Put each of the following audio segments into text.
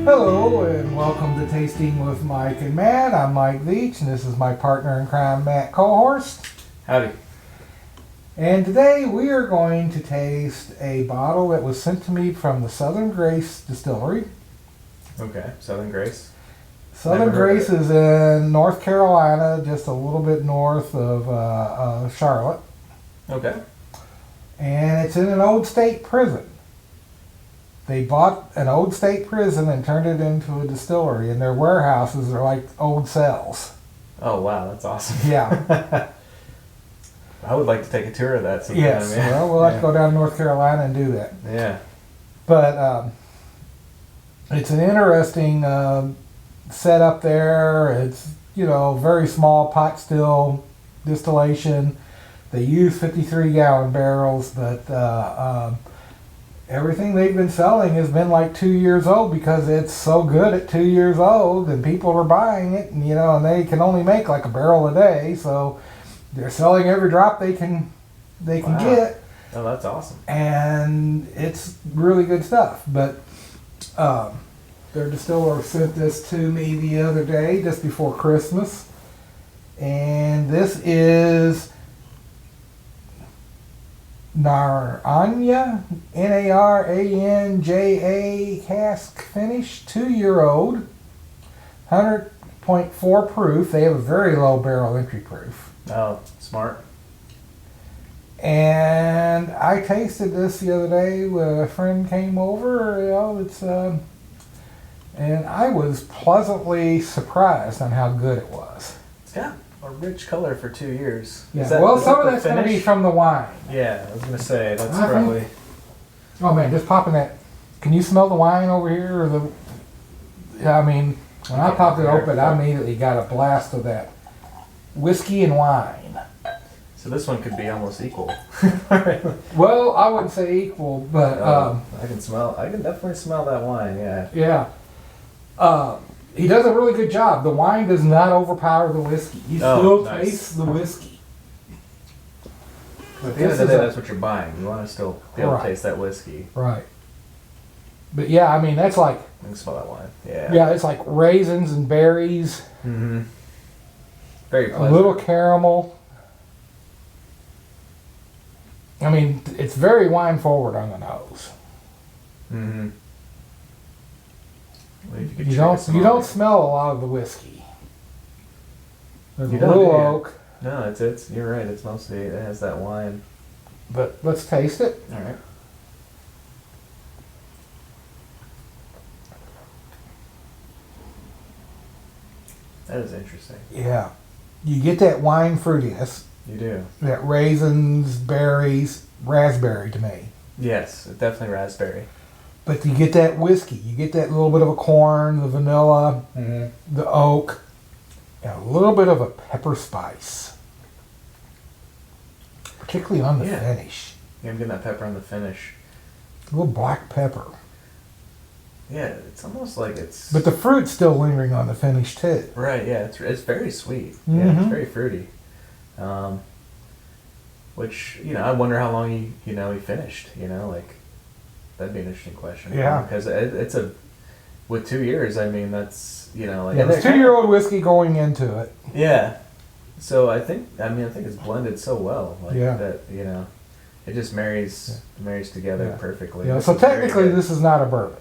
Hello and welcome to Tasting with Mike and Matt. I'm Mike Veach and this is my partner in crime, Matt Kohorst. Howdy. And today we are going to taste a bottle that was sent to me from the Southern Grace Distillery. Okay, Southern Grace. Southern Grace is in North Carolina, just a little bit north of Charlotte. Okay. And it's in an old state prison. They bought an old state prison and turned it into a distillery, and their warehouses are like old cells. Oh wow, that's awesome. Yeah. I would like to take a tour of that sometime. Yes. Yeah. Well, we'll have to go down to North Carolina and do that. Yeah. But it's an interesting setup there. It's, very small pot still distillation. They use 53-gallon barrels, but everything they've been selling has been like 2 years old because it's so good at 2 years old, and people are buying it, and and they can only make like a barrel a day, so they're selling every drop they can Wow. get. Oh, that's awesome. And it's really good stuff. But their distiller sent this to me the other day, just before Christmas, and this is Naranja, Naranja cask finish, 2-year-old, 100.4 proof. They have a very low barrel entry proof. Oh, smart. And I tasted this the other day when a friend came over. And I was pleasantly surprised on how good it was. It's got a rich color for 2 years. Yeah. Is that, Well, is some that of the that's going to be finish? from the wine. Yeah, I was gonna say that's I think- probably. Oh man, just popping that. Can you smell the wine over here? Yeah, I mean, when I popped it open, I immediately got a blast of that whiskey and wine. So this one could be almost equal. Well, I wouldn't say equal, but I can definitely smell that wine. Yeah. yeah. He does a really good job. The wine does not overpower the whiskey. You still nice. taste the whiskey. At the end of the day, that's what you're buying. You want to still be able Right. to taste that whiskey. Right. But yeah, I mean, that's like, You can smell that wine. Yeah. yeah, it's like raisins and berries, Mm-hmm. Very a pleasant. little caramel. I mean, it's very wine forward on the nose. Mm-hmm. Well, if could You try don't some you of don't it. smell a lot of the whiskey. There's You a don't, little do you? oak, No, it's you're right. It's mostly it has that wine. but let's taste it. All right. That is interesting. Yeah, you get that wine fruitiness, You do. that raisins, berries, raspberry to me. Yes, it's definitely raspberry. But you get that whiskey. You get that little bit of a corn, the vanilla, Mm-hmm. the oak, and a little bit of a pepper spice, particularly on the Yeah. finish. Yeah, I'm getting that pepper on the finish. A little black pepper. Yeah, it's almost like it's. But the fruit's still lingering on the finish too. Right. Yeah, it's very sweet. Yeah, Mhm. it's very fruity. Which I wonder how long he finished. Like that'd be an interesting question. Yeah. Because it's with 2 years. I mean, that's like Yeah, there's 2-year-old whiskey going into it. Yeah. So I think it's blended so well. Like Yeah. that it just marries together Yeah. perfectly. Yeah, This so is very technically good. this is not a bourbon.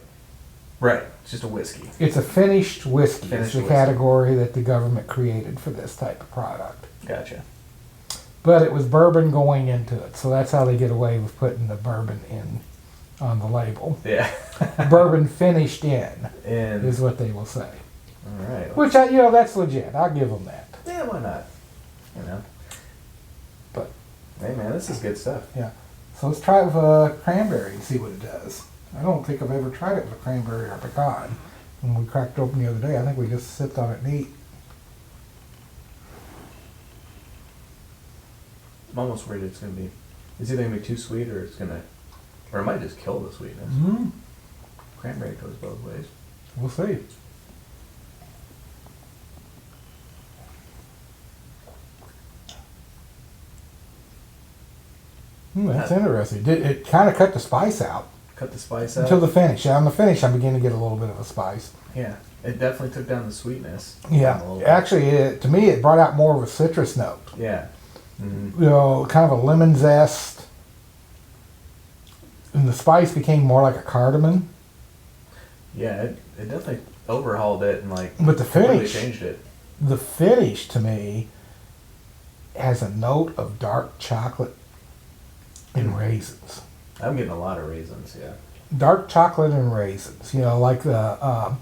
Right. It's just a whiskey. It's a finished whiskey. Finished It's the whiskey. category that the government created for this type of product. Gotcha. But it was bourbon going into it, so that's how they get away with putting the bourbon in on the label. Yeah. Bourbon finished in And is what they will say. all right. Which, that's legit. I'll give them that. Yeah, why not? But, Hey man, this is good stuff. yeah. So let's try it with a cranberry and see what it does. I don't think I've ever tried it with a cranberry or pecan. When we cracked it open the other day, I think we just sipped on it neat. I'm almost worried it's gonna be. It's either gonna be too sweet or or it might just kill the sweetness. Mm-hmm. Cranberry goes both ways. We'll see. That's interesting. It kind of cut the spice out. cut the spice out. Until the finish. Yeah, on the finish, I'm beginning to get a little bit of a spice. Yeah, it definitely took down the sweetness. Yeah, actually, to me, it brought out more of a citrus note. Yeah. Mm-hmm. You know, kind of a lemon zest. And the spice became more like a cardamom. Yeah, it definitely overhauled it and like. But the completely finish changed it. The finish to me has a note of dark chocolate and raisins. I'm getting a lot of raisins. Yeah. Dark chocolate and raisins. You know, like the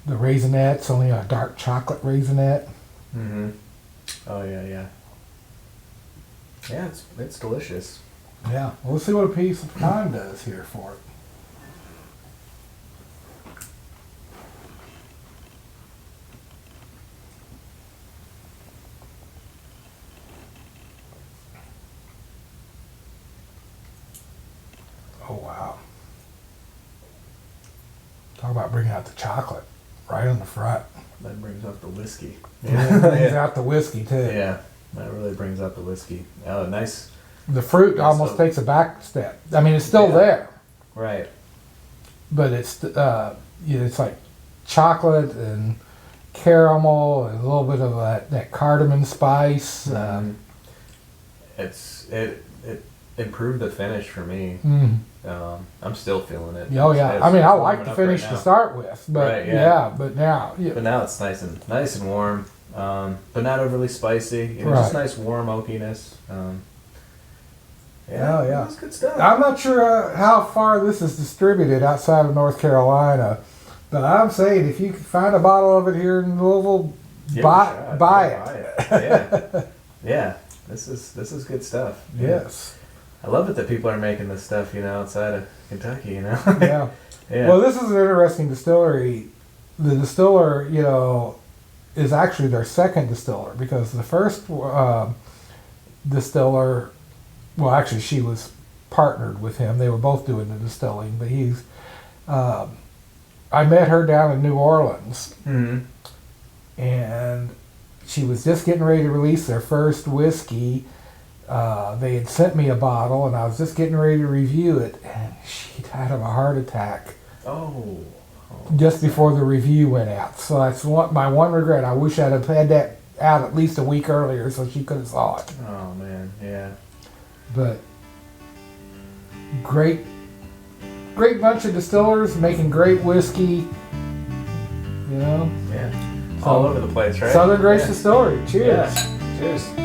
raisinette's only a dark chocolate raisinette. Mm-hmm. Oh yeah, yeah. Yeah, it's delicious. Yeah. Well, let's see what a piece of time does here for it. Oh, wow. Talk about bringing out the chocolate right on the front. That brings out the whiskey. Yeah, it brings out the whiskey, too. Yeah, that really brings out the whiskey. Oh, nice. The fruit almost takes a back step. I mean, it's still there. Right. But it's like chocolate and caramel and a little bit of that cardamom spice. It improved the finish for me. I'm still feeling it. Oh yeah, I mean I like the finish to start with, but right, yeah. but now But now it's nice and warm, but not overly spicy. You know, right. Just nice warm oakiness. Yeah. That's good stuff. I'm not sure how far this is distributed outside of North Carolina, but I'm saying if you can find a bottle of it here in Louisville, buy it. Yeah, yeah. This is good stuff. Yes. I love it that people are making this stuff, outside of Kentucky, Yeah. Yeah. Well, this is an interesting distillery. The distiller, is actually their second distiller because the first distiller, well, actually she was partnered with him. They were both doing the distilling, but I met her down in New Orleans, and she was just getting ready to release their first whiskey. They had sent me a bottle, and I was just getting ready to review it, and she died of a heart attack. Oh. Just before the review went out. So that's my one regret. I wish I'd have had that out at least a week earlier so she could have saw it. Oh man, yeah. But great bunch of distillers making great whiskey. Yeah. All over the place, right? Southern Grace Distillery. Cheers. Yeah. Cheers.